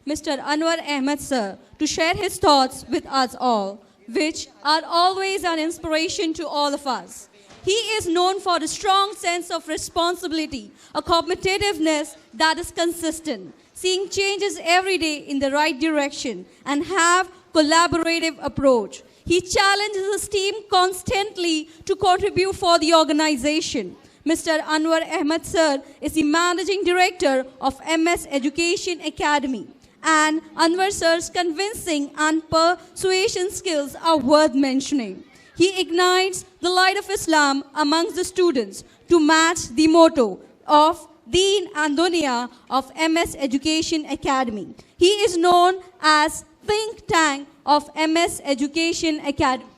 Mr. Anwar Ahmed sir to share his thoughts with us all, which are always an inspiration to all of us. He is known for a strong sense of responsibility, a competitiveness that is consistent, seeing changes every day in the right direction, and have collaborative approach. He challenges his team constantly to contribute for the organization. Mr. Anwar Ahmed sir is the managing director of MS Education Academy, and Anwar sir's convincing and persuasion skills are worth mentioning. He ignites the light of Islam amongst the students to match the motto of Deen and Dunya of MS Education Academy. He is known as think tank of MS Education Academy.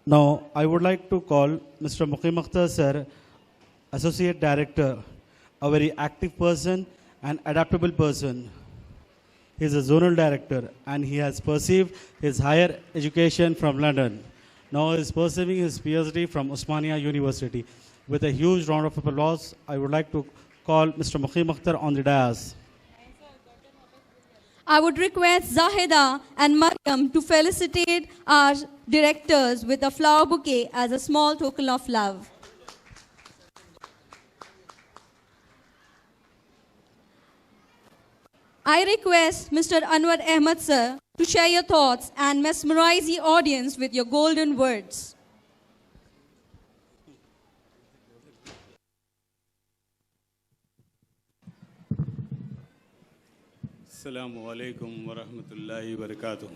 Now, I would like to call Mr. Muqim Akhtar sir, Associate Director, a very active person and adaptable person. He is a zonal director and he has pursued his higher education from London. Now he is pursuing his PhD from Osmania University. With a huge round of applause, I would like to call Mr. Muqim Akhtar on the dais. I would request Zahida and Mariam to felicitate our directors with a flower bouquet as a small token of love. I request Mr. Anwar Ahmed sir to share your thoughts and mesmerize the audience with your golden words. Assalamu alaikum wa rahmatullahi wa barakatuh.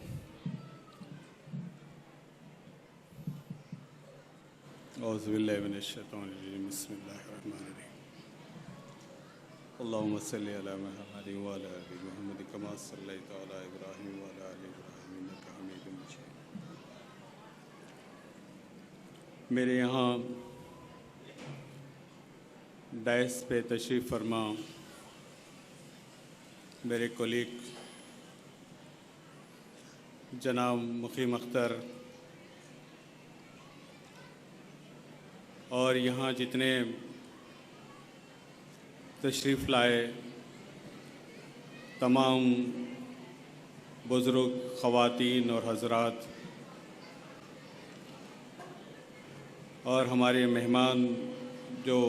A'udhu billahi minash shaitanir rajim. Bismillahir rahmanir rahim. Allahumma salli ala Muhammadin wa ala ali Muhammad kama sallaita ala Ibrahim wa ala ali Ibrahim innaka Hamidum Majid. मेरे यहाँ DISE पे तशरीफ़ फरमा मेरे colleague जनाब मुक़ीम अख्तर और यहाँ जितने तशरीफ़ लाए तमाम बुज़ुर्ग ख़वातीन और हज़रात और हमारे मेहमान जो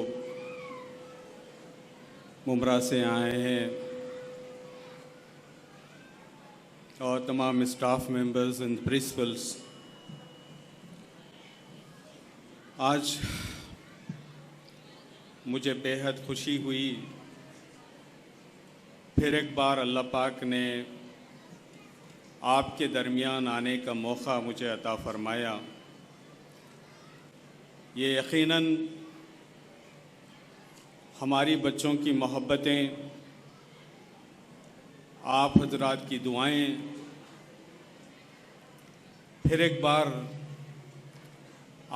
मुमरा से आए हैं और तमाम स्टाफ मेंबर्स एंड प्रिंसिपल्स, आज मुझे बेहद खुशी हुई। फिर एक बार अल्लाह पाक ने आपके दरमियान आने का मौका मुझे अता फ़रमाया। ये यकीनन हमारी बच्चों की मोहब्बतें, आप हजरात की दुआएं फिर एक बार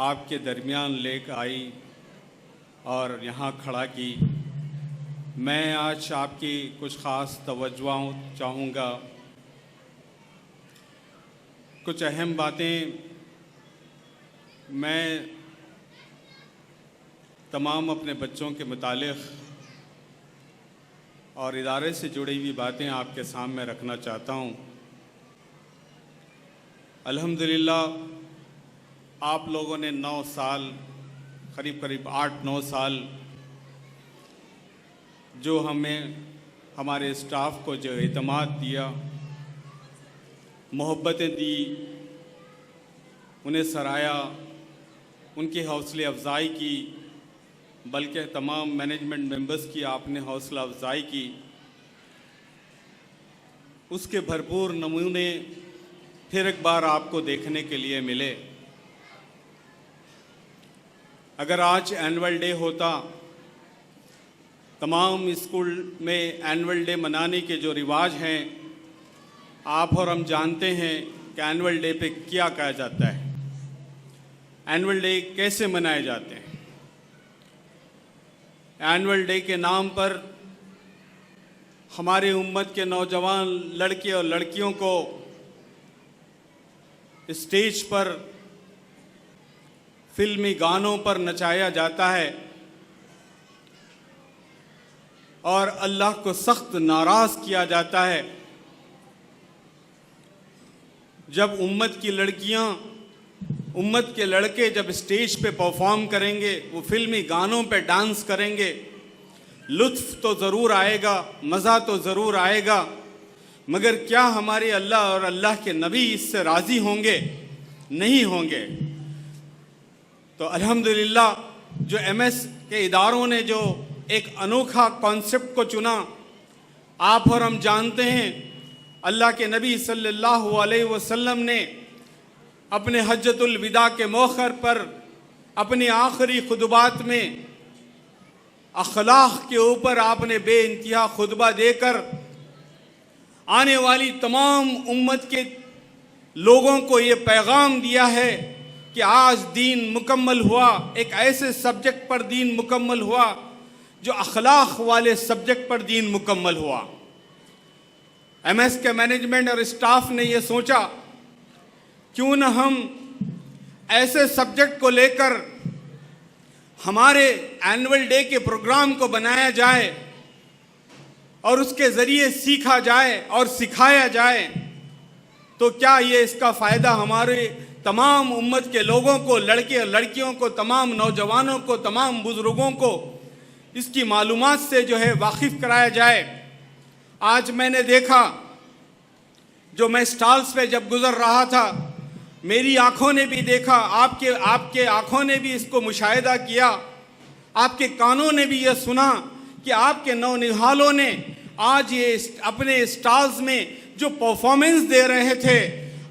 आपके दरमियान लेकर आई और यहाँ खड़ा की। मैं आज आपकी कुछ ख़ास तवज्जों चाहूँगा। कुछ अहम बातें मैं तमाम अपने बच्चों के मुतालिक़ और इदारे से जुड़ी हुई बातें आपके सामने रखना चाहता हूँ। अल्हम्दुलिल्लाह आप लोगों ने 9 साल, करीब 8-9 साल जो हमें हमारे स्टाफ को जो एतमाद दिया, मोहब्बतें दी, उन्हें सराहा, उनकी हौसले अफजाई की, बल्कि तमाम मैनेजमेंट मेंबर्स की आपने हौसला अफजाई की, उसके भरपूर नमूने फिर एक बार आपको देखने के लिए मिले। अगर आज एनुअल डे होता, तमाम स्कूल में एनुअल डे मनाने के जो रिवाज हैं, आप और हम जानते हैं कि एनुअल डे पे क्या कहा जाता है, एनुअल डे कैसे मनाए जाते हैं। एनुअल डे के नाम पर हमारे उम्मत के नौजवान लड़के और लड़कियों को स्टेज पर फिल्मी गानों पर नचाया जाता है और अल्लाह को सख्त नाराज किया जाता है। जब उम्मत की लड़कियां, उम्मत के लड़के जब स्टेज पे परफॉर्म करेंगे, वो फिल्मी गानों पे डांस करेंगे, लुत्फ तो ज़रूर आएगा, मज़ा तो ज़रूर आएगा, मगर क्या हमारे अल्लाह और अल्लाह के नबी इससे राज़ी होंगे? नहीं होंगे। तो अल्हम्दुलिल्लाह जो एमएस के इदारों ने जो एक अनोखा कॉन्सेप्ट को चुना, आप और हम जानते हैं अल्लाह के नबी सल्लल्लाहु अलैहि वसल्लम ने अपने हज्जतुल विदा के मौके पर अपनी आखिरी खुतबात में अखलाक के ऊपर आपने बेइंतहा खुतबा देकर आने वाली तमाम उम्मत के लोगों को ये पैगाम दिया है कि आज दीन मुकम्मल हुआ, एक ऐसे सब्जेक्ट पर दीन मुकम्मल हुआ जो अखलाक वाले सब्जेक्ट पर दीन मुकम्मल हुआ। एमएस के मैनेजमेंट और स्टाफ ने ये सोचा क्यों न हम ऐसे सब्जेक्ट को लेकर हमारे एनुअल डे के प्रोग्राम को बनाया जाए और उसके ज़रिए सीखा जाए और सिखाया जाए, तो क्या ये इसका फ़ायदा हमारे तमाम उम्मत के लोगों को, लड़के और लड़कियों को, तमाम नौजवानों को, तमाम बुज़ुर्गों को इसकी मालूमात से जो है वाकिफ़ कराया जाए। आज मैंने देखा, जो मैं स्टॉल्स पे जब गुज़र रहा था, मेरी आँखों ने भी देखा, आपके आँखों ने भी इसको मुशाहिदा किया, आपके कानों ने भी ये सुना कि आपके नौनिहालों ने आज ये अपने स्टॉल्स में जो परफॉर्मेंस दे रहे थे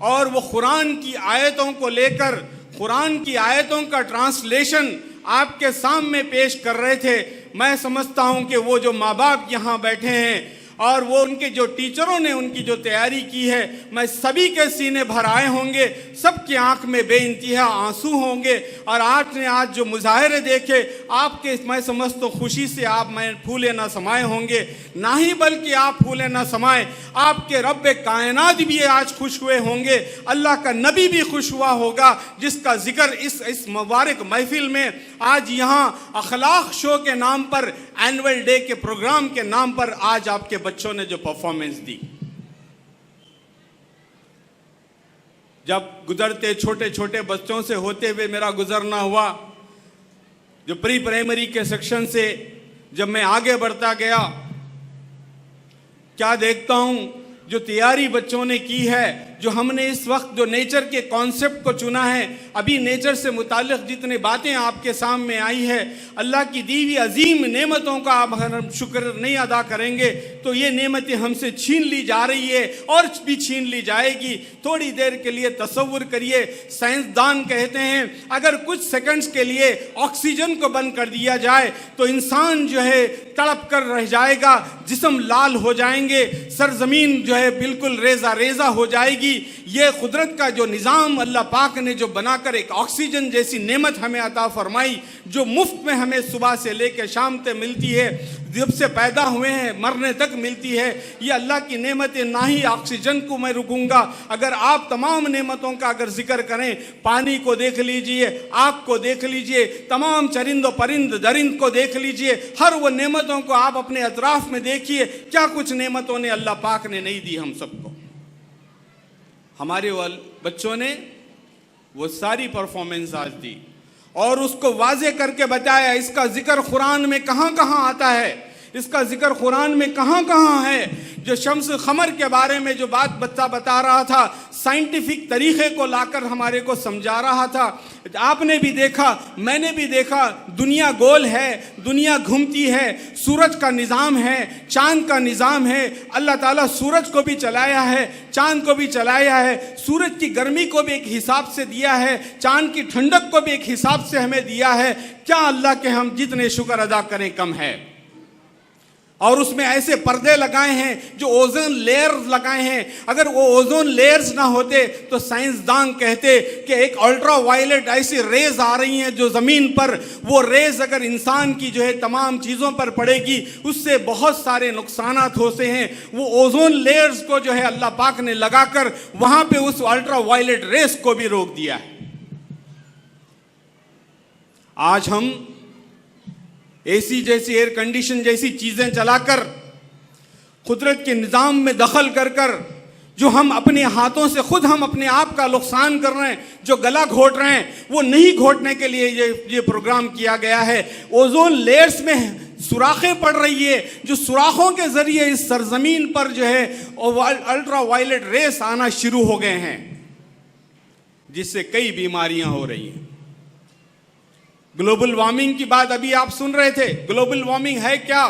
और वो कुरान की आयतों को लेकर, कुरान की आयतों का ट्रांसलेशन आपके सामने पेश कर रहे थे। मैं समझता हूँ कि वो जो माँ बाप यहाँ बैठे हैं और वो उनके जो टीचरों ने उनकी जो तैयारी की है, मैं सभी के सीने भर आए होंगे, सबकी आंख में बेइंतहा आंसू होंगे। और आपने आज जो मुजाहरे देखे, आपके मैं समझता हूँ खुशी से आप मैं फूले ना समाये होंगे, ना ही बल्कि आप फूले ना समाये, आपके रब कायनात भी आज खुश हुए होंगे, अल्लाह का नबी भी खुश हुआ होगा, जिसका जिक्र इस मुबारक महफिल में आज यहाँ अखलाक शो के नाम पर, एनुअल डे के प्रोग्राम के नाम पर आज आपके बच्चों ने जो परफॉर्मेंस दी। जब गुजरते छोटे छोटे बच्चों से होते हुए मेरा गुजरना हुआ, जो प्री प्राइमरी के सेक्शन से जब मैं आगे बढ़ता गया, क्या देखता हूं जो तैयारी बच्चों ने की है, जो हमने इस वक्त जो नेचर के कॉन्सेप्ट को चुना है, अभी नेचर से मुताल्लिक़ जितनी बातें आपके सामने आई है, अल्लाह की दी हुई अजीम नेमतों का आप अगर शुक्र नहीं अदा करेंगे तो ये नेमतें हमसे छीन ली जा रही है और भी छीन ली जाएगी। थोड़ी देर के लिए तसव्वुर करिए, साइंसदान कहते हैं अगर कुछ सेकंड्स के लिए ऑक्सीजन को बंद कर दिया जाए तो इंसान जो है तड़प कर रह जाएगा, जिस्म लाल हो जाएंगे, सरजमीन जो है बिल्कुल रेजा रेजा हो जाएगी। ये कुदरत का जो निज़ाम अल्लाह पाक ने जो बनाकर एक ऑक्सीजन जैसी नेमत हमें अता फरमाई, जो मुफ्त में हमें सुबह से लेकर शाम तक मिलती है, जब से पैदा हुए हैं मरने तक मिलती है, ये अल्लाह की नेमतें। ना ही ऑक्सीजन को मैं रुकूंगा, अगर आप तमाम नेमतों का अगर जिक्र करें, पानी को देख लीजिए, आग को देख लीजिए, तमाम चरिंदो परिंद दरिंद को देख लीजिए, हर वो नेमतों को आप अपने अतराफ में देखिए, क्या कुछ नेमतों ने अल्लाह पाक ने नहीं दी हम सबको। हमारे बच्चों ने वो सारी परफॉर्मेंस आज दी और उसको वाजे करके बताया इसका जिक्र कुरान में कहाँ कहाँ आता है, इसका जिक्र कुरान में कहाँ कहाँ है। जो शम्स खमर के बारे में जो बात बता रहा था, साइंटिफिक तरीक़े को लाकर हमारे को समझा रहा था। आपने भी देखा, मैंने भी देखा, दुनिया गोल है, दुनिया घूमती है, सूरज का निज़ाम है, चांद का निज़ाम है। अल्लाह ताला सूरज को भी चलाया है, चांद को भी चलाया है, सूरज की गर्मी को भी एक हिसाब से दिया है, चांद की ठंडक को भी एक हिसाब से हमें दिया है। क्या अल्लाह के हम जितने शुक्र अदा करें कम है। और उसमें ऐसे पर्दे लगाए हैं जो ओजोन लेयर्स लगाए हैं, अगर वो ओजोन लेयर्स ना होते तो साइंसदान कहते कि एक अल्ट्रा वायलेट ऐसी रेज आ रही हैं जो ज़मीन पर, वो रेज अगर इंसान की जो है तमाम चीज़ों पर पड़ेगी उससे बहुत सारे नुकसानात होते हैं। वो ओजोन लेयर्स को जो है अल्लाह पाक ने लगाकर वहाँ पे उस अल्ट्रा वायलेट रेस को भी रोक दिया है। आज हम एसी जैसी, एयर कंडीशन जैसी चीजें चलाकर कुदरत के निज़ाम में दखल कर कर जो हम अपने हाथों से खुद हम अपने आप का नुकसान कर रहे हैं, जो गला घोट रहे हैं, वो नहीं घोटने के लिए ये प्रोग्राम किया गया है। ओजोन लेयर्स में सुराखें पड़ रही है, जो सुराखों के जरिए इस सरजमीन पर जो है अल्ट्रा वायलेट रेस आना शुरू हो गए हैं, जिससे कई बीमारियां हो रही हैं। ग्लोबल वार्मिंग की बात अभी आप सुन रहे थे। ग्लोबल वार्मिंग है क्या?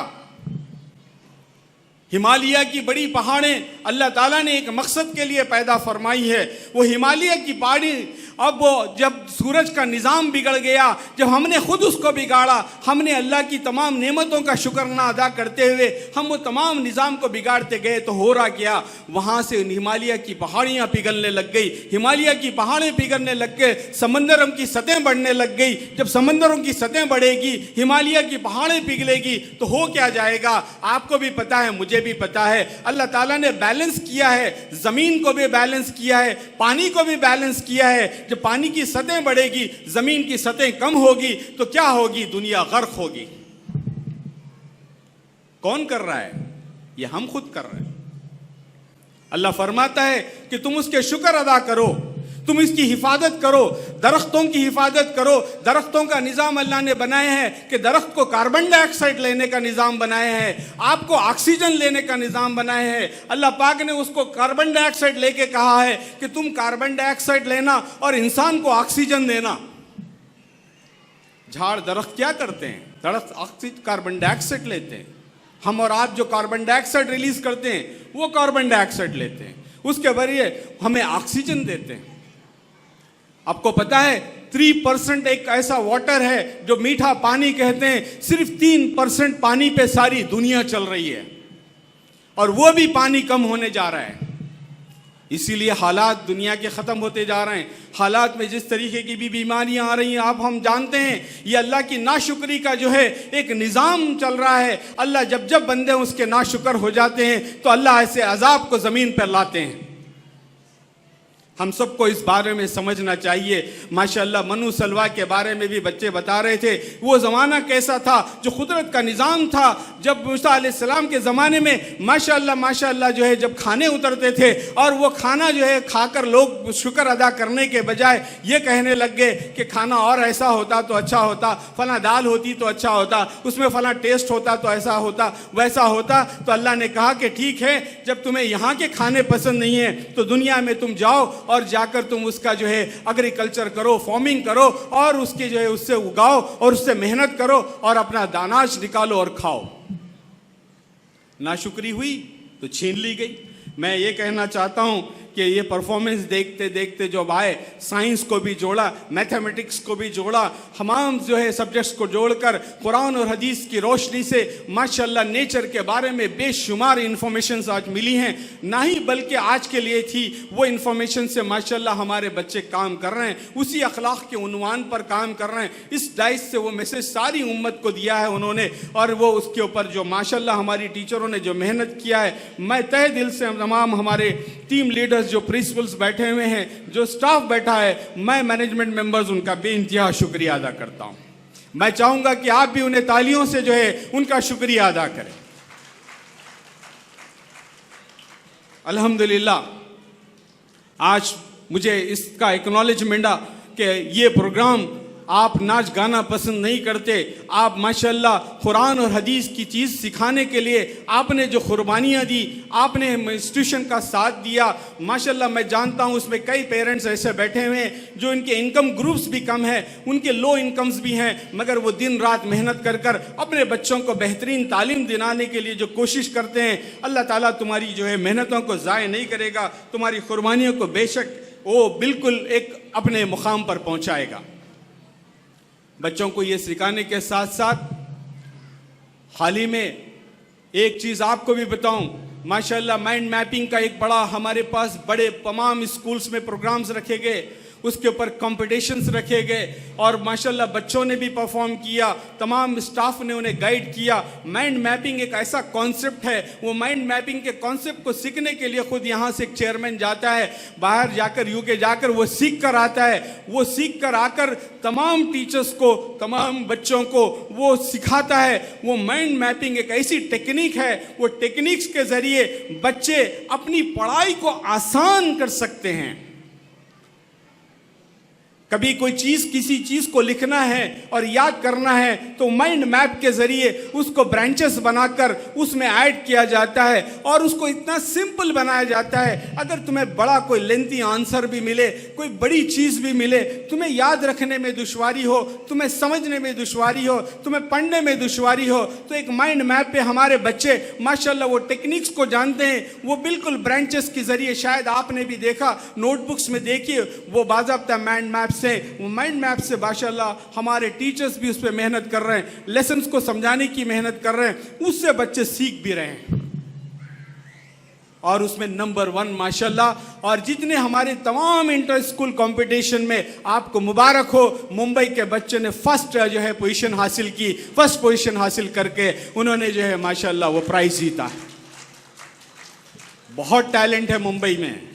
हिमालय की बड़ी पहाड़ें अल्लाह ताला ने एक मकसद के लिए पैदा फरमाई है। वो हिमालय की पहाड़ी अब जब सूरज का निज़ाम बिगड़ गया, जब हमने खुद उसको बिगाड़ा, हमने अल्लाह की तमाम नेमतों का शुक्राना अदा करते हुए हम वो तमाम निज़ाम को बिगाड़ते गए, तो हो रहा क्या, वहाँ से हिमालय की पहाड़ियाँ पिघलने लग गई। हिमालय की पहाड़ें पिघलने लग गए, समंदरों की सतह बढ़ने लग गई। जब समंदरों की सतह बढ़ेगी, हिमालय की पहाड़ें पिघलेगी, तो हो क्या जाएगा? आपको भी पता है, मुझे भी पता है। अल्लाह ताला ने बैलेंस किया है, ज़मीन को भी बैलेंस किया है, पानी को भी बैलेंस किया है। जब पानी की सतह बढ़ेगी, जमीन की सतह कम होगी, तो क्या होगी? दुनिया गर्क होगी। कौन कर रहा है? ये हम खुद कर रहे हैं। अल्लाह फरमाता है कि तुम उसके शुक्र अदा करो, तुम इसकी हिफाजत करो, दरख्तों की हिफाजत करो। दरख्तों का निज़ाम अल्लाह ने बनाया है कि दरख्त को कार्बन डाइऑक्साइड लेने का निज़ाम बनाया है, आपको ऑक्सीजन लेने का निज़ाम बनाया है। अल्लाह पाक ने उसको कार्बन डाइऑक्साइड लेके कहा है कि तुम कार्बन डाइऑक्साइड लेना और इंसान को ऑक्सीजन देना। झाड़ दरख्त क्या करते हैं? दरख्त ऑक्सीजन कार्बन डाइऑक्साइड लेते हैं। हम और आप जो कार्बन डाइऑक्साइड रिलीज करते हैं, वो कार्बन डाइऑक्साइड लेते हैं, उसके जरिए हमें ऑक्सीजन देते हैं। आपको पता है 3% एक ऐसा वाटर है जो मीठा पानी कहते हैं, सिर्फ 3% पानी पे सारी दुनिया चल रही है, और वो भी पानी कम होने जा रहा है। इसीलिए हालात दुनिया के ख़त्म होते जा रहे हैं। हालात में जिस तरीके की भी बीमारियां आ रही हैं, आप हम जानते हैं, ये अल्लाह की नाशुक्री का जो है एक निज़ाम चल रहा है। अल्लाह जब जब बंदे उसके नाशुक्र हो जाते हैं, तो अल्लाह ऐसे अजाब को ज़मीन पर लाते हैं। हम सबको इस बारे में समझना चाहिए। माशाअल्लाह मनु सलवा के बारे में भी बच्चे बता रहे थे, वो ज़माना कैसा था जो कुदरत का निज़ाम था। जब मूसा अलैहिस्सलाम के ज़माने में माशाअल्लाह जो है जब खाने उतरते थे, और वो खाना जो है खाकर लोग शुक्र अदा करने के बजाय ये कहने लग गए कि खाना और ऐसा होता तो अच्छा होता, फला दाल होती तो अच्छा होता, उसमें फला टेस्ट होता तो ऐसा होता वैसा होता। तो अल्लाह ने कहा कि ठीक है, जब तुम्हें यहाँ के खाने पसंद नहीं है तो दुनिया में तुम जाओ और जाकर तुम उसका जो है एग्रीकल्चर करो, फार्मिंग करो, और उसके जो है उससे उगाओ और उससे मेहनत करो और अपना दानाज निकालो और खाओ। नाशुक्री हुई तो छीन ली गई। मैं ये कहना चाहता हूँ कि ये परफॉर्मेंस देखते देखते जो आए, साइंस को भी जोड़ा, मैथमेटिक्स को भी जोड़ा, तमाम जो है सब्जेक्ट्स को जोड़कर कुरान और हदीस की रोशनी से माशाअल्लाह नेचर के बारे में बेशुमार इंफॉर्मेशंस आज मिली हैं। ना ही बल्कि आज के लिए थी, वो इंफॉर्मेशन से माशाअल्लाह हमारे बच्चे काम कर रहे हैं, उसी अखलाक के उन्वान पर काम कर रहे हैं। इस डाइस से वो मैसेज सारी उम्मत को दिया है उन्होंने, और वो उसके ऊपर जो माशाअल्लाह हमारी टीचरों ने जो मेहनत किया है, मैं तहे दिल से तमाम हमारे टीम लीडर्स, जो प्रिंसिपल्स बैठे हुए हैं, जो स्टाफ बैठा है, मैं मैनेजमेंट मेंबर्स उनका बेइंतहा शुक्रिया अदा करता हूं। मैं चाहूंगा कि आप भी उन्हें तालियों से जो है उनका शुक्रिया अदा करें। अल्हम्दुलिल्लाह आज मुझे इसका एक्नॉलेजमेंट कि ये प्रोग्राम आप नाच गाना पसंद नहीं करते, आप माशाअल्लाह कुरान और हदीस की चीज़ सिखाने के लिए आपने जो कुर्बानियाँ दी, आपने इंस्टीट्यूशन का साथ दिया, माशाअल्लाह मैं जानता हूँ उसमें कई पेरेंट्स ऐसे बैठे हुए हैं जो इनके इनकम ग्रुप्स भी कम है, उनके लो इनकम्स भी हैं, मगर वो दिन रात मेहनत कर कर अपने बच्चों को बेहतरीन तालीम दिलाने के लिए जो कोशिश करते हैं। अल्लाह ताला तुम्हारी जो है मेहनतों को ज़ाय नहीं करेगा, तुम्हारी कुर्बानियों को बेशक वो बिल्कुल एक अपने मुकाम पर पहुँचाएगा। बच्चों को ये सिखाने के साथ साथ हाल ही में एक चीज़ आपको भी बताऊं, माशाअल्लाह माइंड मैपिंग का एक बड़ा हमारे पास बड़े तमाम स्कूल्स में प्रोग्राम्स रखे गए। उसके ऊपर कॉम्पिटिशन्स रखे गए और माशाल्लाह बच्चों ने भी परफॉर्म किया, तमाम स्टाफ ने उन्हें गाइड किया। माइंड मैपिंग एक ऐसा कॉन्सेप्ट है, वो माइंड मैपिंग के कॉन्सेप्ट को सीखने के लिए खुद यहाँ से एक चेयरमैन जाता है, बाहर जाकर यूके जाकर वो सीख कर आता है। वो सीख कर आकर तमाम टीचर्स को, तमाम बच्चों को वो सिखाता है। वो माइंड मैपिंग एक ऐसी टेक्निक है, वो टेक्निक्स के जरिए बच्चे अपनी पढ़ाई को आसान कर सकते हैं। कभी कोई चीज, किसी चीज को लिखना है और याद करना है तो माइंड मैप के जरिए उसको ब्रांचेस बनाकर उसमें ऐड किया जाता है और उसको इतना सिंपल बनाया जाता है। अगर तुम्हें बड़ा कोई लेंथी आंसर भी मिले, कोई बड़ी चीज भी मिले, तुम्हें याद रखने में दुश्वारी हो, तुम्हें समझने में दुश्वारी हो, तुम्हें पढ़ने में दुश्वारी हो, तो एक माइंड मैप पे हमारे बच्चे माशाल्लाह वो टेक्निक्स को जानते हैं। वो बिल्कुल ब्रांचेस के जरिए, शायद आपने भी देखा, नोटबुक्स में देखिए, वो बाज़ाब्ता माइंड मैप से, वो माइंड मैप से माशाल्लाह हमारे टीचर्स भी उस पर मेहनत कर रहे हैं, लेसन्स को समझाने की मेहनत कर रहे हैं, उससे बच्चे सीख भी रहे हैं और उसमें नंबर 1 माशाल्लाह। और जितने हमारे तमाम इंटर स्कूल कंपटीशन में आपको मुबारक हो, मुंबई के बच्चे ने फर्स्ट जो है पोजीशन हासिल की, फर्स्ट पोजीशन हासिल करके उन्होंने जो है माशाल्लाह वो प्राइज जीता। बहुत टैलेंट है मुंबई में,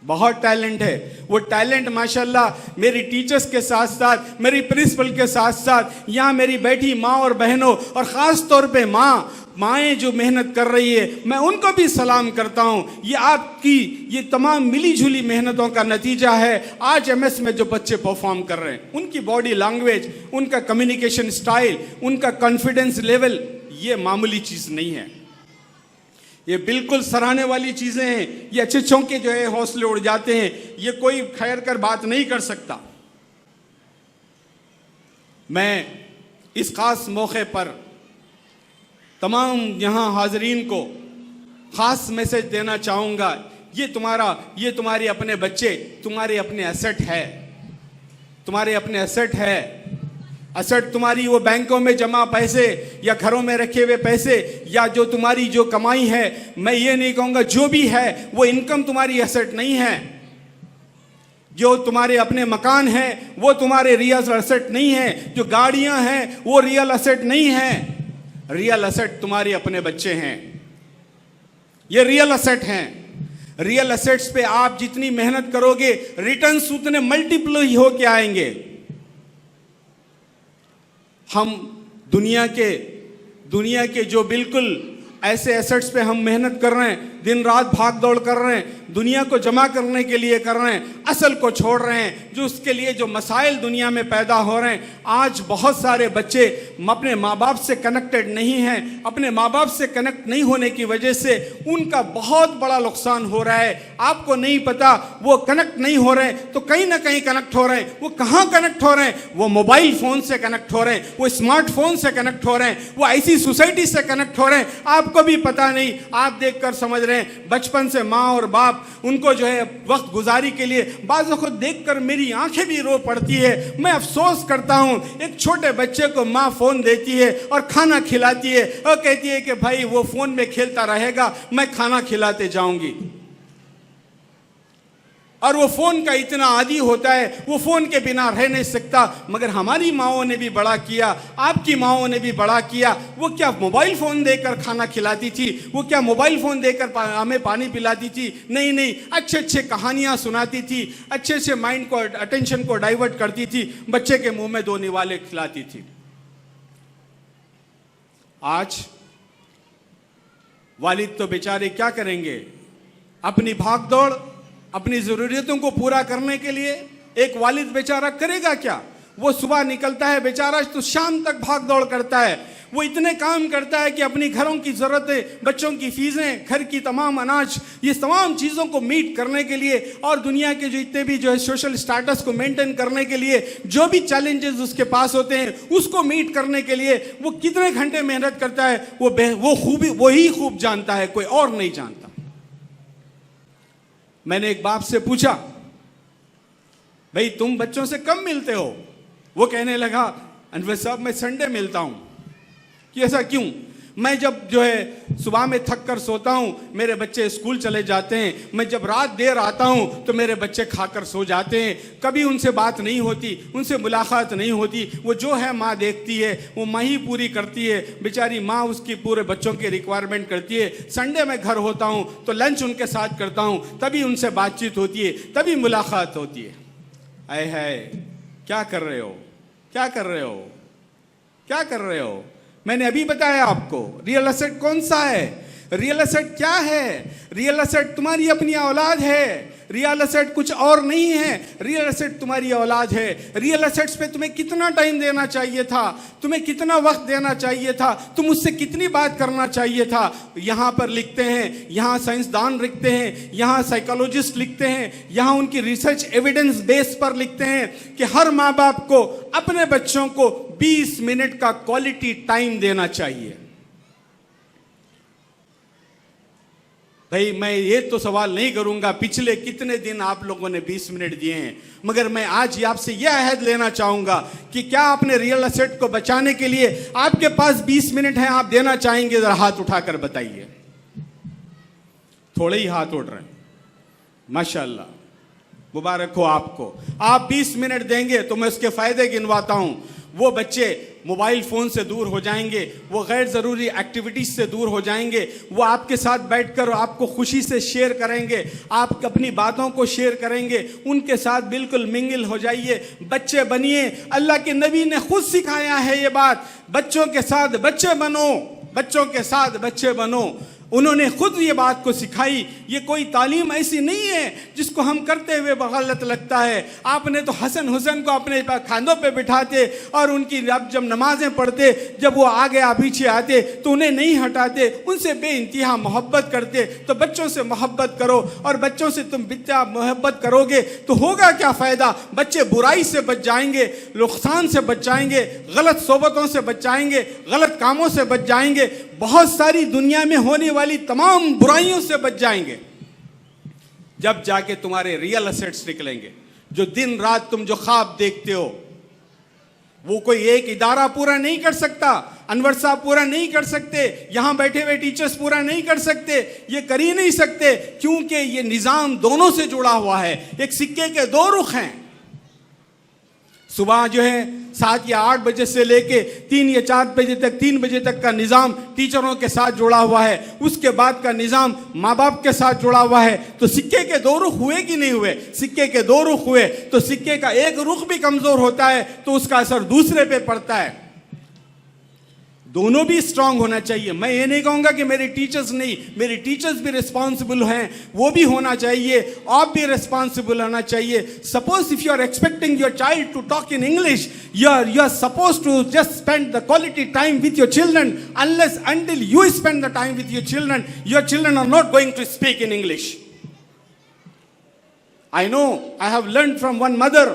बहुत टैलेंट है। वो टैलेंट माशाल्लाह मेरी टीचर्स के साथ साथ, मेरी प्रिंसिपल के साथ साथ, यहाँ मेरी बैठी माँ और बहनों और ख़ास तौर पे माएँ जो मेहनत कर रही है, मैं उनको भी सलाम करता हूँ। ये आपकी ये तमाम मिली जुली मेहनतों का नतीजा है। आज एमएस में जो बच्चे परफॉर्म कर रहे हैं, उनकी बॉडी लैंग्वेज, उनका कम्युनिकेशन स्टाइल, उनका कॉन्फिडेंस लेवल, ये मामूली चीज़ नहीं है, ये बिल्कुल सराहने वाली चीजें हैं। ये अच्छे चौंके जो है हौसले उड़ जाते हैं, ये कोई खैर कर बात नहीं कर सकता। मैं इस खास मौके पर तमाम यहाँ हाजरीन को खास मैसेज देना चाहूँगा। ये तुम्हारे अपने बच्चे, तुम्हारे अपने एसेट है, तुम्हारे अपने एसेट है। एसेट तुम्हारी वो बैंकों में जमा पैसे या घरों में रखे हुए पैसे या जो तुम्हारी जो कमाई है, मैं ये नहीं कहूँगा, जो भी है वो इनकम तुम्हारी एसेट नहीं है। जो तुम्हारे अपने मकान हैं वो तुम्हारे रियल एसेट नहीं है, जो गाड़ियाँ हैं वो रियल एसेट नहीं है। रियल एसेट तुम्हारे अपने बच्चे हैं, ये रियल एसेट हैं। रियल एसेट्स पे आप जितनी मेहनत करोगे, रिटर्न्स उतने मल्टीप्लाई होके आएंगे। हम दुनिया के जो बिल्कुल ऐसे एसेट्स पे हम मेहनत कर रहे हैं, दिन रात भाग दौड़ कर रहे हैं, दुनिया को जमा करने के लिए कर रहे हैं, असल को छोड़ रहे हैं, जो उसके लिए जो मसाइल दुनिया में पैदा हो रहे हैं। आज बहुत सारे बच्चे अपने माँ बाप से कनेक्टेड नहीं हैं। अपने माँ बाप से कनेक्ट नहीं होने की वजह से उनका बहुत बड़ा नुकसान हो रहा है। आपको नहीं पता, वो कनेक्ट नहीं हो रहे हैं तो कहीं ना कहीं कनेक्ट हो रहे हैं। वो कहाँ कनेक्ट हो रहे हैं? वो मोबाइल फ़ोन से कनेक्ट हो रहे हैं, वो स्मार्टफोन से कनेक्ट हो रहे हैं, वो ऐसी सोसाइटी से कनेक्ट हो रहे हैं, आपको भी पता नहीं। आप देख कर समझ रहे हैं। बचपन से माँ और बाप उनको जो है वक्त गुजारी के लिए, बाज़ वक़्त देखकर मेरी आंखें भी रो पड़ती है। मैं अफसोस करता हूँ, एक छोटे बच्चे को माँ फ़ोन देती है और खाना खिलाती है और कहती है कि भाई वो फ़ोन में खेलता रहेगा, मैं खाना खिलाते जाऊँगी। और वो फ़ोन का इतना आदी होता है, वो फ़ोन के बिना रह नहीं सकता। मगर हमारी माँओं ने भी बड़ा किया, आपकी माँओं ने भी बड़ा किया। वो क्या मोबाइल फ़ोन देकर खाना खिलाती थी? वो क्या मोबाइल फ़ोन देकर हमें पानी पिलाती थी? नहीं नहीं, अच्छे अच्छे कहानियाँ सुनाती थी, अच्छे अच्छे माइंड को, अटेंशन को डाइवर्ट करती थी, बच्चे के मुंह में 2 निवाले खिलाती थी। आज वालिद तो बेचारे क्या करेंगे? अपनी भाग दौड़, अपनी ज़रूरियतों को पूरा करने के लिए एक वालिद बेचारा करेगा क्या? वो सुबह निकलता है बेचारा तो शाम तक भाग दौड़ करता है। वो इतने काम करता है कि अपनी घरों की ज़रूरतें, बच्चों की फ़ीसें, घर की तमाम अनाज, ये तमाम चीज़ों को मीट करने के लिए और दुनिया के जो इतने भी जो है सोशल स्टेटस को मेंटेन करने के लिए जो भी चैलेंजेस उसके पास होते हैं, उसको मीट करने के लिए वो कितने घंटे मेहनत करता है, वो ही खूब जानता है, कोई और नहीं जानता। मैंने एक बाप से पूछा, भाई तुम बच्चों से कब मिलते हो? वो कहने लगा, अनवर साहब मैं संडे मिलता हूं। कि ऐसा क्यों? मैं जब जो है सुबह में थक कर सोता हूँ, मेरे बच्चे स्कूल चले जाते हैं। मैं जब रात देर आता हूँ तो मेरे बच्चे खाकर सो जाते हैं। कभी उनसे बात नहीं होती, उनसे मुलाकात नहीं होती। वो जो है माँ देखती है, वो माँ ही पूरी करती है। बेचारी माँ उसकी पूरे बच्चों की रिक्वायरमेंट करती है। संडे में घर होता हूँ तो लंच उनके साथ करता हूँ, तभी उनसे बातचीत होती है, तभी मुलाकात होती है। आए है, क्या कर रहे हो, क्या कर रहे हो, क्या कर रहे हो? मैंने अभी बताया आपको रियल एसेट कौन सा है, रियल एसेट क्या है। रियल एसेट तुम्हारी अपनी औलाद है, रियल एसेट कुछ और नहीं है। रियल एसेट तुम्हारी औलाद है। रियल एसेट्स पे तुम्हें कितना टाइम देना चाहिए था, तुम्हें कितना वक्त देना चाहिए था, तुम उससे कितनी बात करना चाहिए था। यहाँ पर लिखते हैं, यहाँ साइंसदान लिखते हैं, यहाँ साइकोलॉजिस्ट लिखते हैं, यहाँ उनकी रिसर्च एविडेंस बेस पर लिखते हैं कि हर माँ बाप को अपने बच्चों को 20 मिनट का क्वालिटी टाइम देना चाहिए। भाई मैं ये तो सवाल नहीं करूंगा पिछले कितने दिन आप लोगों ने 20 मिनट दिए हैं, मगर मैं आज ही आपसे यह अहद लेना चाहूंगा कि क्या अपने रियल एसेट को बचाने के लिए आपके पास 20 मिनट हैं, आप देना चाहेंगे? जरा हाथ उठाकर बताइए। थोड़े ही हाथ उठ रहे हैं, माशाल्लाह, मुबारक हो आपको। आप 20 मिनट देंगे तो मैं उसके फायदे गिनवाता हूं। वो बच्चे मोबाइल फ़ोन से दूर हो जाएंगे, वो गैर ज़रूरी एक्टिविटीज़ से दूर हो जाएंगे, वो आपके साथ बैठकर आपको खुशी से शेयर करेंगे, आप अपनी बातों को शेयर करेंगे, उनके साथ बिल्कुल मिंगल हो जाइए, बच्चे बनिए। अल्लाह के नबी ने खुद सिखाया है ये बात, बच्चों के साथ बच्चे बनो, बच्चों के साथ बच्चे बनो। उन्होंने खुद ये बात को सिखाई। ये कोई तालीम ऐसी नहीं है जिसको हम करते हुए गलत लगता है। आपने तो हसन हुसैन को अपने खांदों पे बिठाते और उनकी जब नमाजें पढ़ते, जब वो आगे आ पीछे आते तो उन्हें नहीं हटाते, उनसे बेइंतहा मोहब्बत करते। तो बच्चों से मोहब्बत करो, और बच्चों से तुम बित्ता मोहब्बत करोगे तो होगा क्या फ़ायदा? बच्चे बुराई से बच जाएंगे, नुकसान से बच जाएंगे, गलत सोबतों से बच जाएंगे, गलत कामों से बच जाएंगे, बहुत सारी दुनिया में होने वाली तमाम बुराइयों से बच जाएंगे। जब जाके तुम्हारे रियल एसेट्स निकलेंगे। जो दिन रात तुम जो ख्वाब देखते हो वो कोई एक इदारा पूरा नहीं कर सकता, अनवर साहब पूरा नहीं कर सकते, यहां बैठे हुए टीचर्स पूरा नहीं कर सकते, ये कर ही नहीं सकते, क्योंकि ये निजाम दोनों से जुड़ा हुआ है। एक सिक्के के दो रुख हैं। सुबह जो है 7 या 8 बजे से लेके 3 या 4 बजे तक, 3 बजे तक का निज़ाम टीचरों के साथ जुड़ा हुआ है। उसके बाद का निज़ाम माँ बाप के साथ जुड़ा हुआ है। तो सिक्के के दो रुख हुए कि नहीं हुए? सिक्के के दो रुख हुए तो सिक्के का एक रुख भी कमज़ोर होता है तो उसका असर दूसरे पे पड़ता है। दोनों भी स्ट्रांग होना चाहिए। मैं ये नहीं कहूँगा कि मेरे टीचर्स नहीं, मेरे टीचर्स भी रिस्पॉन्सिबल हैं, वो भी होना चाहिए, आप भी रिस्पॉन्सिबल होना चाहिए। Suppose if you are expecting your child to talk in English, you are supposed to just spend the quality time with your children. Until you spend the time with your children are not going to speak in English. I know, I have learned from one mother.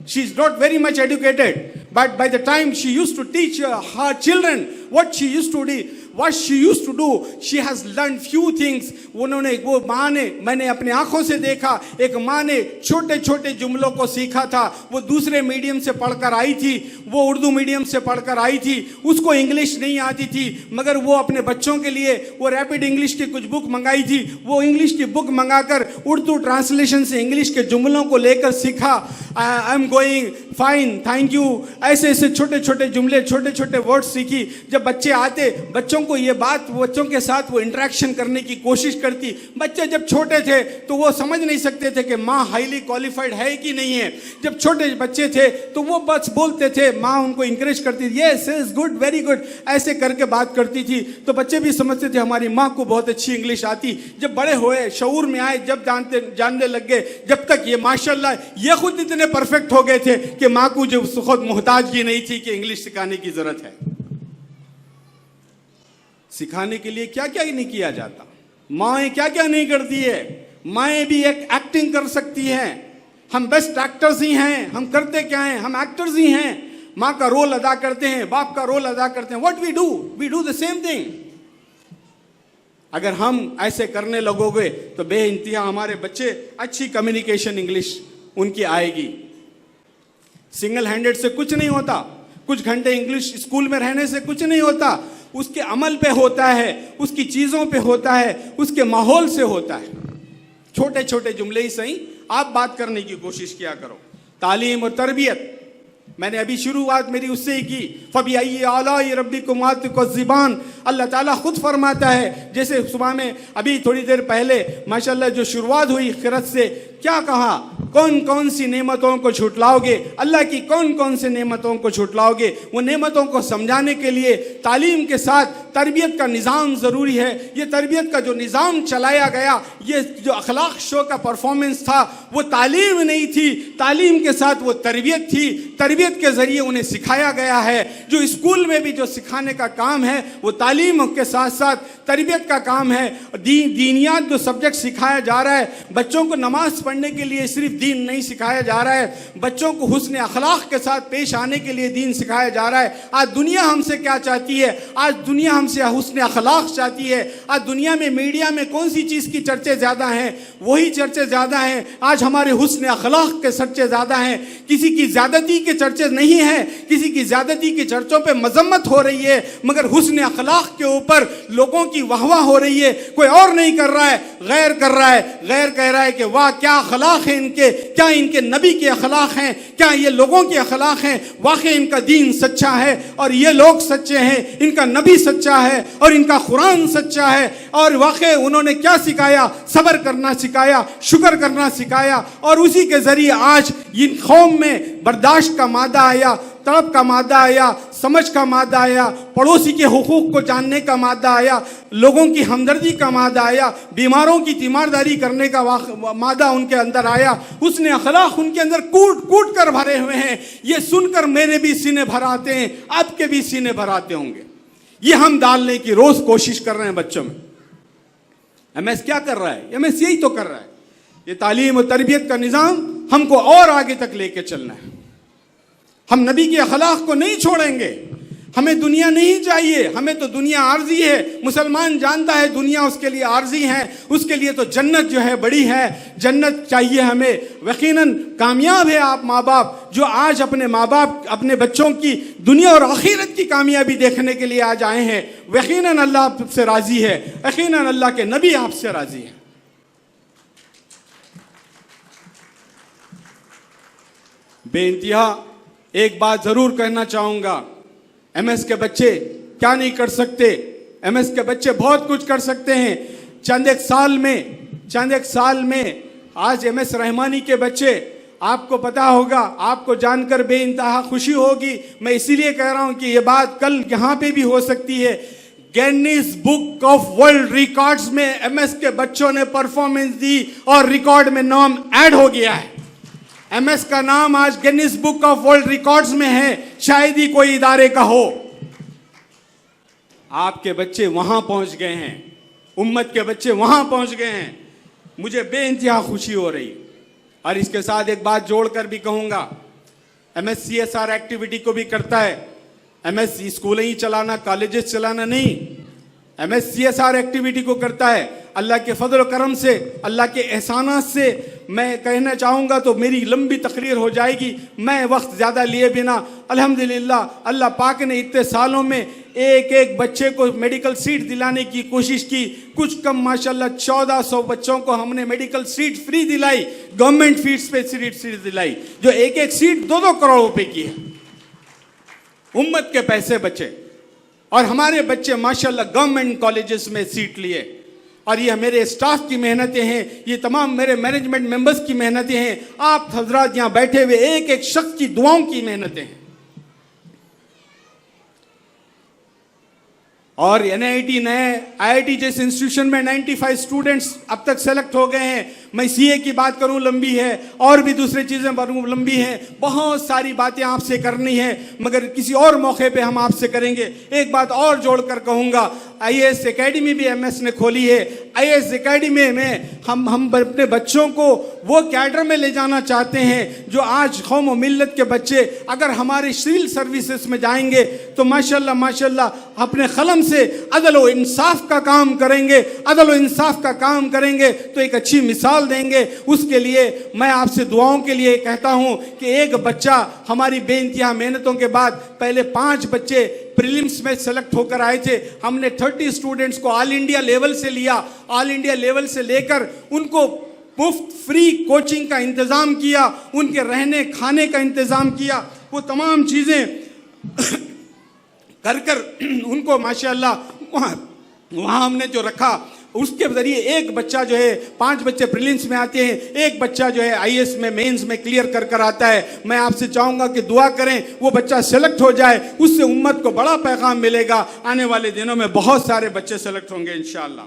She's not very much educated, but by the time she used to teach her children what she used to do, she has learned few things. वो माँ ने, मैंने अपने आंखों से देखा, एक माँ ने छोटे छोटे जुमलों को सीखा था। वो दूसरे मीडियम से पढ़कर आई थी, वो उर्दू मीडियम से पढ़कर आई थी, उसको इंग्लिश नहीं आती थी, मगर वो अपने बच्चों के लिए वो रैपिड इंग्लिश की कुछ बुक मंगाई थी। वो इंग्लिश की बुक मंगाकर उर्दू ट्रांसलेशन से इंग्लिश के जुमलों को लेकर सीखा। I am going fine, thank you, ऐसे ऐसे छोटे छोटे जुमले, छोटे छोटे वर्ड सीखी। जब बच्चे आते, बच्चों को ये बात, बच्चों के साथ वो इंटरेक्शन करने की कोशिश करती। बच्चे जब छोटे थे तो वो समझ नहीं सकते थे कि माँ हाईली क्वालिफाइड है कि नहीं है। जब छोटे बच्चे थे तो वो बस बोलते थे, माँ उनको इंकरेज करती थी, yes is good, very good, ऐसे करके बात करती थी। तो बच्चे भी समझते थे हमारी माँ को बहुत अच्छी इंग्लिश आती। जब बड़े हुए, शऊर में आए, जब जानने लग गए, जब तक ये माशाल्लाह ये खुद इतने परफेक्ट हो गए थे कि माँ को जो खुद मोहताजगी नहीं थी कि इंग्लिश सिखाने की जरूरत है। सिखाने के लिए क्या क्या नहीं किया जाता, माएँ क्या क्या नहीं करती है। माएँ भी एक एक्टिंग कर सकती हैं। हम बेस्ट एक्टर्स ही हैं। हम करते क्या हैं? हम एक्टर्स ही हैं। माँ का रोल अदा करते हैं, बाप का रोल अदा करते हैं। What we do the same thing. अगर हम ऐसे करने लगोगे तो बेइंतहा हमारे बच्चे अच्छी कम्युनिकेशन इंग्लिश उनकी आएगी। सिंगल हैंडेड से कुछ नहीं होता, कुछ घंटे इंग्लिश स्कूल में रहने से कुछ नहीं होता। उसके अमल पे होता है, उसकी चीज़ों पे होता है, उसके माहौल से होता है। छोटे छोटे जुमले ही सही आप बात करने की कोशिश किया करो। तालीम और तरबियत, मैंने अभी शुरुआत मेरी उससे ही की। फ़बिअय्यि आलाइ रब्बिकुमा तुकज़्ज़िबान, अल्लाह ताला खुद फरमाता है, जैसे सुबह में अभी थोड़ी देर पहले माशाल्लाह जो शुरुआत हुई क़िरात से, क्या कहा, कौन कौन सी नेमतों को छुटलाओगे, अल्लाह की कौन कौन से नेमतों को छुटलाओगे। वो नेमतों को समझाने के लिए तालीम के साथ तरबियत का निज़ाम ज़रूरी है। ये तरबियत का जो निज़ाम चलाया गया, ये जो अखलाक शो का परफॉर्मेंस था, वो तालीम नहीं थी, तालीम के साथ वो तरबियत थी। तरबियत के ज़रिए उन्हें सिखाया गया है। जो स्कूल में भी जो सिखाने का काम है वो तालीम के साथ साथ तरबियत का काम है। दीनियात जो सब्जेक्ट सिखाया जा रहा है, बच्चों को नमाज पढ़ने के लिए सिर्फ दीन नहीं सिखाया जा रहा है, बच्चों को हुस्न अखलाक के साथ पेश आने के लिए दीन सिखाया जा रहा है। आज दुनिया हमसे क्या चाहती है? आज दुनिया हमसे हुस्न अखलाक चाहती है। आज दुनिया में मीडिया में कौन सी चीज़ की चर्चे ज़्यादा हैं? वही चर्चे ज़्यादा हैं। आज हमारे हुस्न अखलाक के चर्चे ज़्यादा हैं। किसी की ज़्यादती के चर्चे नहीं है, किसी की ज़्यादती के चर्चों पे मजम्मत हो रही है, मगर हुस्न अखलाक के ऊपर लोगों की वाहवाह हो रही है। कोई और नहीं कर रहा है, गैर कर रहा है। गैर कह रहा है कि वाह क्या अखलाक है इनके, क्या इनके नबी के अखलाक हैं, क्या ये लोगों के अखलाक हैं। वाकई इनका दीन सच्चा है और ये लोग सच्चे हैं, इनका नबी सच्चा है और इनका कुरान सच्चा है। और वाकई उन्होंने क्या सिखाया? सब्र करना सिखाया, शुक्र करना सिखाया। और उसी के ज़रिए आज इन कौम में बर्दाश्त का मादा आया, तड़प का मादा आया, समझ का मादा आया, पड़ोसी के हुकूक को जानने का मादा आया, लोगों की हमदर्दी का मादा आया, बीमारों की तीमारदारी करने का मादा उनके अंदर आया। उसने अखलाक उनके अंदर कूट कूट कर भरे हुए हैं। ये सुनकर मेरे भी सीने भर आते हैं, आपके भी सीने भर आते होंगे। ये हम डालने की रोज कोशिश कर रहे हैं बच्चों में। एमएस क्या कर रहा है? एमएस यही तो कर रहा है। ये तालीम और तरबियत का निज़ाम हमको और आगे तक लेके चलना है। हम नबी के अखलाक को नहीं छोड़ेंगे। हमें दुनिया नहीं चाहिए, हमें तो दुनिया आर्जी है। मुसलमान जानता है दुनिया उसके लिए आर्जी है, उसके लिए तो जन्नत जो है बड़ी है, जन्नत चाहिए हमें। यकीनन कामयाब है आप माँ बाप जो आज अपने माँ बाप अपने बच्चों की दुनिया और आखिरत की कामयाबी देखने के लिए आज आए हैं। यकीनन अल्लाह आपसे राजी है, यकीनन अल्लाह के नबी आपसे राजी है। बेइंतहा एक बात जरूर कहना चाहूंगा, एमएस के बच्चे क्या नहीं कर सकते? एमएस के बच्चे बहुत कुछ कर सकते हैं। चंद एक साल में आज एमएस रहमानी के बच्चे, आपको पता होगा, आपको जानकर बेइंतहा खुशी होगी। मैं इसीलिए कह रहा हूं कि ये बात कल यहाँ पे भी हो सकती है। Guinness book of world records में एमएस के बच्चों ने परफॉर्मेंस दी और रिकॉर्ड में नाम ऐड हो गया है। एमएस का नाम आज Guinness book of world records में है, शायद ही कोई इदारे का हो। आपके बच्चे वहां पहुंच गए हैं, उम्मत के बच्चे वहां पहुंच गए हैं। मुझे बेइंतहा खुशी हो रही। और इसके साथ एक बात जोड़कर भी कहूंगा, एमएस CSR एक्टिविटी को भी करता है। एमएस स्कूल ही चलाना, कॉलेजेस चलाना नहीं, एमएस CSR एक्टिविटी को करता है। अल्लाह के फजल करम से, अल्लाह के एहसानात से मैं कहना चाहूँगा तो मेरी लंबी तकरीर हो जाएगी। मैं वक्त ज़्यादा लिए बिना, अल्हम्दुलिल्लाह अल्लाह पाक ने इतने सालों में एक एक बच्चे को मेडिकल सीट दिलाने की कोशिश की। कुछ कम माशाल्लाह 1400 बच्चों को हमने मेडिकल सीट फ्री दिलाई, गवर्नमेंट फीस पे सीट दिलाई, जो एक एक सीट 2-2 करोड़ रुपए की है। उम्मत के पैसे बचे और हमारे बच्चे माशाल्लाह गवर्नमेंट कॉलेजेस में सीट लिए। और ये मेरे स्टाफ की मेहनतें हैं, ये तमाम मेरे मैनेजमेंट मेंबर्स की मेहनतें हैं, आप हजरात यहाँ बैठे हुए एक एक शख्स की दुआओं की मेहनतें हैं। और NIT नए IIT जैसे इंस्टीट्यूशन में 95 स्टूडेंट्स अब तक सेलेक्ट हो गए हैं। मैं CA की बात करूं लंबी है, और भी दूसरी चीज़ें करूं लंबी हैं। बहुत सारी बातें आपसे करनी है, मगर किसी और मौके पे हम आपसे करेंगे। एक बात और जोड़कर कहूँगा, IAS एकेडमी भी MS ने खोली है। IAS एकेडमी में हम अपने बच्चों को वो कैडर में ले जाना चाहते हैं जो आज कौम और मिल्लत के बच्चे अगर हमारे सिविल सर्विसेज में जाएंगे तो माशाल्लाह माशाल्लाह अपने कलम से अदल व इंसाफ का काम करेंगे, अदल व इंसाफ का काम करेंगे तो एक अच्छी मिसाल मिसाल देंगे, उसके लिए मैं आपसे दुआओं के लिए कहता हूं कि एक बच्चा, हमारी बेइंतहा मेहनतों के बाद पहले 5 बच्चे प्रीलिम्स में सेलेक्ट होकर आए थे। हमने 30 स्टूडेंट्स को ऑल इंडिया लेवल से लिया, ऑल इंडिया लेवल से लेकर उनको मुफ्त फ्री कोचिंग का इंतजाम किया, उनके रहने खाने का इंतजाम किया, वो तमाम चीजें कर कर उनको माशाअल्लाह वहाँ हमने जो रखा, उसके जरिए एक बच्चा जो है, 5 बच्चे प्रीलिम्स में आते हैं, एक बच्चा जो है आईएएस में मेंस में क्लियर कर कर आता है। मैं आपसे चाहूंगा कि दुआ करें वो बच्चा सेलेक्ट हो जाए, उससे उम्मत को बड़ा पैगाम मिलेगा। आने वाले दिनों में बहुत सारे बच्चे सेलेक्ट होंगे इंशाअल्लाह।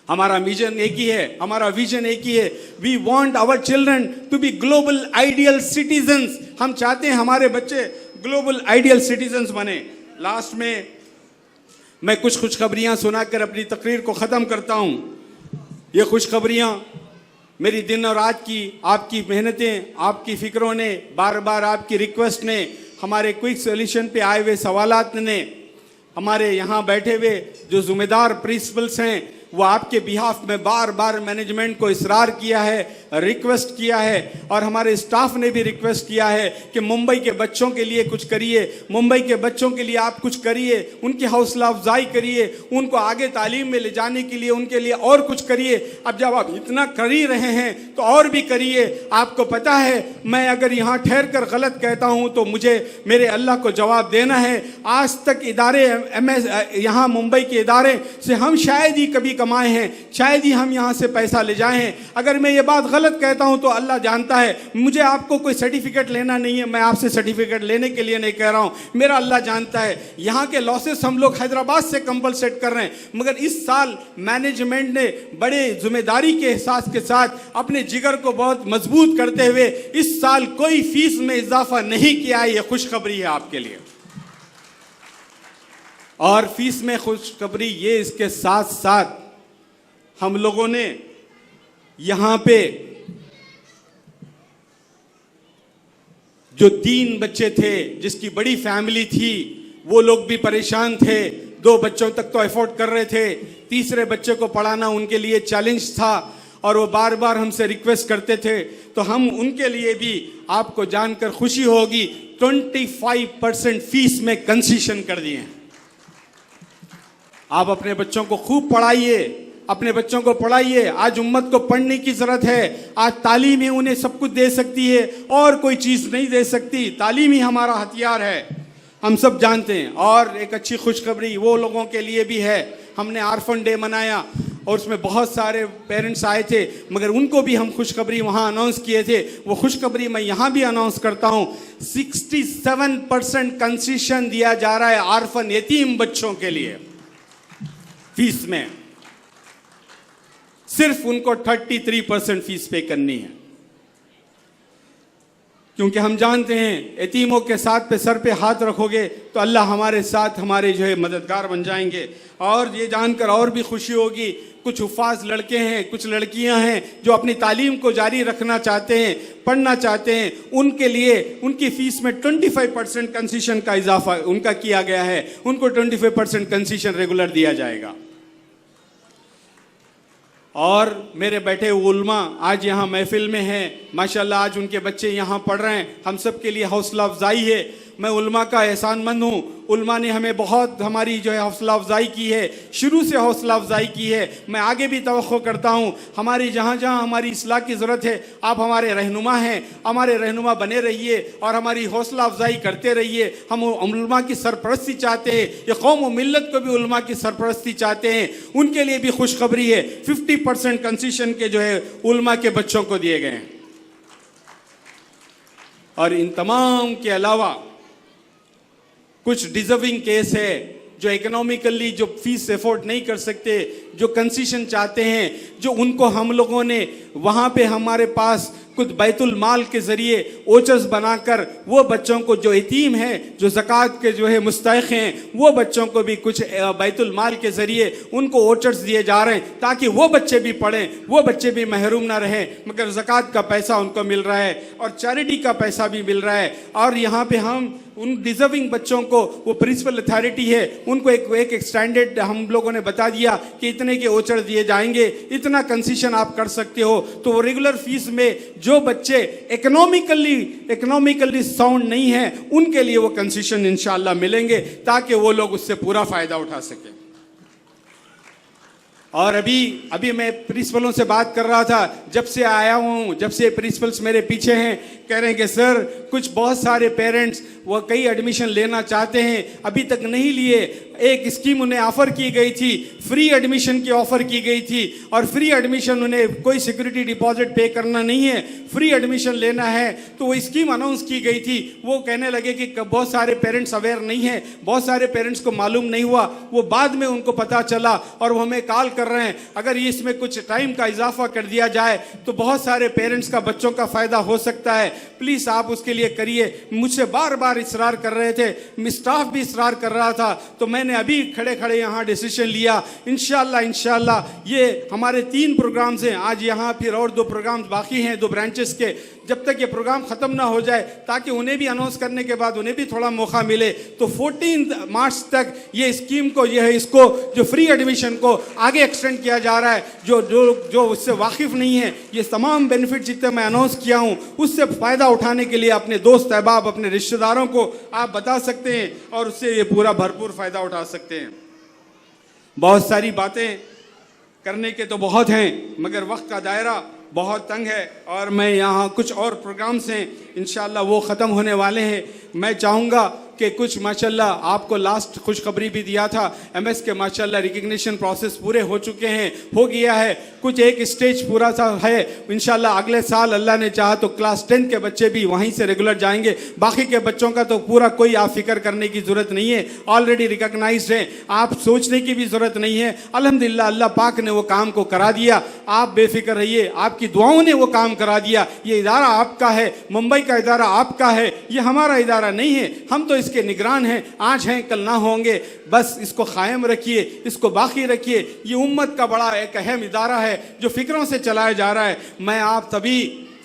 हमारा विजन एक ही है, हमारा विजन एक ही है, we want our children to be global ideal citizens. हम चाहते हैं हमारे बच्चे ग्लोबल आइडियल सिटीजन्स बने। लास्ट में मैं कुछ खुशखबरियां सुनाकर अपनी तकरीर को ख़त्म करता हूं। ये खुशखबरियां मेरी दिन और रात की आपकी मेहनतें, आपकी फ़िक्रों ने, बार बार आपकी रिक्वेस्ट ने, हमारे क्विक सोल्यूशन पे आए हुए सवालात ने, हमारे यहाँ बैठे हुए जो ज़िम्मेदार प्रिंसिपल्स हैं, वो आपके बिहाफ में बार बार मैनेजमेंट को इसरार किया है, रिक्वेस्ट किया है, और हमारे स्टाफ ने भी रिक्वेस्ट किया है कि मुंबई के बच्चों के लिए कुछ करिए, मुंबई के बच्चों के लिए आप कुछ करिए, उनकी हौसला अफजाई करिए, उनको आगे तालीम में ले जाने के लिए उनके लिए और कुछ करिए। अब जब आप इतना कर ही रहे हैं तो और भी करिए। आपको पता है, मैं अगर यहाँ ठहर कर गलत कहता हूँ तो मुझे मेरे अल्लाह को जवाब देना है। आज तक इदारे यहाँ मुंबई के इदारे से हम शायद ही कभी कमाए हैं, शायद ही हम यहाँ से पैसा ले जाए हैं। अगर मैं ये बात गलत कहता हूँ तो अल्लाह जानता है। मुझे आपको कोई सर्टिफिकेट लेना नहीं है, मैं आपसे सर्टिफिकेट लेने के लिए नहीं कह रहा हूँ, मेरा अल्लाह जानता है। यहाँ के लॉसेस हम लोग हैदराबाद से कंपलसेट कर रहे हैं, मगर इस साल मैनेजमेंट ने बड़े जिम्मेदारी के एहसास के साथ अपने जिगर को बहुत मजबूत करते हुए इस साल कोई फीस में इजाफा नहीं किया है। ये खुशखबरी है आपके लिए। और फीस में खुशखबरी ये, इसके साथ साथ हम लोगों ने यहां पे जो 3 बच्चे थे, जिसकी बड़ी फैमिली थी, वो लोग भी परेशान थे, 2 बच्चों तक तो अफोर्ड कर रहे थे, तीसरे बच्चे को पढ़ाना उनके लिए चैलेंज था और वो बार बार हमसे रिक्वेस्ट करते थे। तो हम उनके लिए भी, आपको जानकर खुशी होगी, 25% फीस में कंसेशन कर दिए हैं। आप अपने बच्चों को खूब पढ़ाइए, अपने बच्चों को पढ़ाइए। आज उम्मत को पढ़ने की जरूरत है। आज तालीम ही उन्हें सब कुछ दे सकती है, और कोई चीज़ नहीं दे सकती। तालीम ही हमारा हथियार है, हम सब जानते हैं। और एक अच्छी खुशखबरी वो लोगों के लिए भी है, हमने आर्फन डे मनाया और उसमें बहुत सारे पेरेंट्स आए थे, मगर उनको भी हम खुशखबरी वहाँ अनाउंस किए थे। वो खुशखबरी मैं यहाँ भी अनाउंस करता हूँ, 67% कंसेशन दिया जा रहा है आर्फन यतीम बच्चों के लिए फीस में। सिर्फ उनको 33% फीस पे करनी है, क्योंकि हम जानते हैं यतीमों के साथ पे सर पे हाथ रखोगे तो अल्लाह हमारे साथ, हमारे जो है मददगार बन जाएंगे। और ये जानकर और भी खुशी होगी, कुछ हुफाज लड़के हैं, कुछ लड़कियां हैं जो अपनी तालीम को जारी रखना चाहते हैं, पढ़ना चाहते हैं, उनके लिए उनकी फीस में 25% कंसेशन का इजाफा उनका किया गया है। उनको 25% कंसेशन रेगुलर दिया जाएगा। और मेरे बैठे उलमा आज यहाँ महफिल में हैं, माशाल्लाह आज उनके बच्चे यहाँ पढ़ रहे हैं, हम सब के लिए हौसला अफजाई है। मैं उलमा का एहसानमंद हूँ। उलमा ने हमें बहुत हमारी जो है हौसला अफजाई की है, शुरू से हौसला अफजाई की है। मैं आगे भी तवक्को करता हूँ, हमारी जहाँ जहाँ हमारी इस्लाह की ज़रूरत है, आप हमारे रहनुमा हैं, हमारे रहनुमा बने रहिए और हमारी हौसला अफजाई करते रहिए। हम उलमा की सरपरस्ती चाहते हैं, ये कौम व मिल्लत को भी उलमा की सरपरस्ती चाहते हैं। उनके लिए भी खुशखबरी है, 50% कंसेशन के जो है उलमा के बच्चों को दिए गए हैं। और इन तमाम के अलावा कुछ डिजर्विंग केस है जो इकोनॉमिकली जो फीस अफोर्ड नहीं कर सकते, जो कंसेशन चाहते हैं, जो उनको हम लोगों ने वहाँ पे हमारे पास कुछ बैतुल माल के ज़रिए ओचर्स बनाकर वो बच्चों को जो यतीम हैं, जो ज़कात के जो है मुस्तहिक़ हैं, वो बच्चों को भी कुछ बैतुल माल के ज़रिए उनको ओचर्स दिए जा रहे हैं ताकि वो बच्चे भी पढ़ें, वो बच्चे भी महरूम ना रहें, मगर ज़कात का पैसा उनको मिल रहा है और चैरिटी का पैसा भी मिल रहा है। और यहाँ पे हम उन डिजर्विंग बच्चों को, वो प्रिंसिपल अथॉरिटी है, उनको एक स्टैंडर्ड हम लोगों ने बता दिया कि इतने के ओचर दिए जाएंगे, इतना कंसेशन आप कर सकते हो। तो वो रेगुलर फीस में जो बच्चे इकोनॉमिकली साउंड नहीं है उनके लिए वो कंसेशन इंशाल्लाह मिलेंगे ताकि वो लोग उससे पूरा फायदा उठा सकें। और अभी मैं प्रिंसिपलों से बात कर रहा था, जब से आया हूँ, जब से प्रिंसिपल्स मेरे पीछे हैं, कह रहे हैं कि सर कुछ बहुत सारे पेरेंट्स वो कई एडमिशन लेना चाहते हैं, अभी तक नहीं लिए। एक स्कीम उन्हें ऑफर की गई थी, फ्री एडमिशन की ऑफर की गई थी, और फ्री एडमिशन उन्हें कोई सिक्योरिटी डिपॉजिट पे करना नहीं है, फ्री एडमिशन लेना है। तो वो स्कीम अनाउंस की गई थी। वो कहने लगे कि बहुत सारे पेरेंट्स अवेयर नहीं है, बहुत सारे पेरेंट्स को मालूम नहीं हुआ, वो बाद में उनको पता चला और वो हमें कॉल कर रहे हैं अगर इसमें कुछ टाइम का इजाफा कर दिया जाए तो बहुत सारे पेरेंट्स का, बच्चों का फायदा हो सकता है। प्लीज आप उसके लिए करिए। मुझसे बार बार इसरार कर रहे थे, स्टाफ भी इसरार कर रहा था, तो मैंने अभी खड़े खड़े यहाँ डिसीजन लिया। इंशाल्लाह ये हमारे 3 प्रोग्राम्स हैं आज यहाँ, फिर और 2 प्रोग्राम्स बाकी हैं 2 ब्रांचेस के। जब तक ये प्रोग्राम खत्म ना हो जाए, ताकि उन्हें भी अनाउंस करने के बाद उन्हें भी थोड़ा मौका मिले, तो 14 मार्च तक ये स्कीम को, ये है इसको जो फ्री एडमिशन को आगे एक्सटेंड किया जा रहा है। जो उससे वाकिफ नहीं है, ये तमाम बेनिफिट जितने मैं अनाउंस किया हूँ उससे फ़ायदा उठाने के लिए अपने दोस्त अहबाब, अपने रिश्तेदारों को आप बता सकते हैं और उससे ये पूरा भरपूर फ़ायदा उठा सकते हैं। बहुत सारी बातें करने के तो बहुत हैं, मगर वक्त का दायरा बहुत तंग है और मैं यहाँ कुछ और प्रोग्राम्स हैं इंशाल्लाह वो ख़त्म होने वाले हैं। मैं चाहूँगा कि कुछ माशाल्लाह आपको लास्ट खुशखबरी भी दिया था, एमएस के माशाल्लाह रिकग्निशन प्रोसेस पूरे हो चुके हैं, हो गया है। कुछ एक स्टेज पूरा सा है, इंशाल्लाह अगले साल अल्लाह ने चाहा तो क्लास 10 के बच्चे भी वहीं से रेगुलर जाएंगे। बाकी के बच्चों का तो पूरा कोई आप फिक्र करने की ज़रूरत नहीं है, ऑलरेडी रिकग्नाइज्ड है, आप सोचने की भी ज़रूरत नहीं है। अल्हम्दुलिल्लाह अल्लाह पाक ने वो काम को करा दिया, आप बेफिक्र रहिए, आपकी दुआओं ने वो काम करा दिया। ये इदारा आपका है, मुंबई का इदारा आपका है, ये हमारा इदारा नहीं है। हम तो इसके निगरान हैं, आज हैं कल ना होंगे। बस इसको कायम रखिए, इसको बाकी रखिए। ये उम्मत का बड़ा एक अहम इदारा है जो फिक्रों से चलाया जा रहा है। मैं आप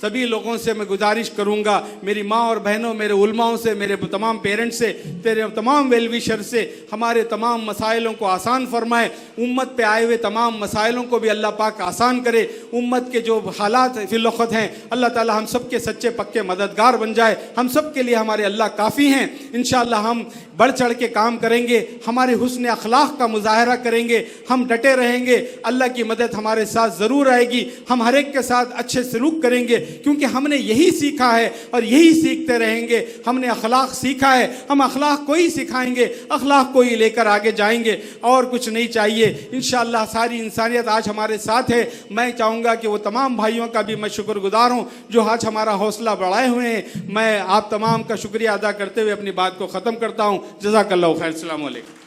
सभी लोगों से मैं गुजारिश करूंगा, मेरी माँ और बहनों, मेरे उलमाओं से, मेरे तमाम पेरेंट्स से, तेरे तमाम वेलविशर से, हमारे तमाम मसाइलों को आसान फरमाए। उम्मत पे आए हुए तमाम मसाइलों को भी अल्लाह पाक आसान करे। उम्मत के जो हालात फिलवक़्त हैं, अल्लाह ताला हम सब के सच्चे पक्के मददगार बन जाए। हम सब के लिए हमारे अल्लाह काफ़ी हैं। इंशाअल्लाह हम बढ़ चढ़ के काम करेंगे, हमारे हुस्न अखलाक का मुजाहरा करेंगे, हम डटे रहेंगे, अल्लाह की मदद हमारे साथ ज़रूर आएगी। हम हर एक के साथ अच्छे सलूक करेंगे, क्योंकि हमने यही सीखा है और यही सीखते रहेंगे। हमने अखलाक सीखा है, हम अखलाक को ही सिखाएंगे, अखलाक को ही लेकर आगे जाएंगे, और कुछ नहीं चाहिए। इंशाअल्लाह सारी इंसानियत आज हमारे साथ है। मैं चाहूँगा कि वो तमाम भाइयों का भी मैं शुक्रगुजार हूँ जो आज हमारा हौसला बढ़ाए हुए हैं। मैं आप तमाम का शुक्रिया अदा करते हुए अपनी बात को ख़त्म करता हूँ। जज़ाकल्लाहु खैर। अस्सलामु अलैकुम।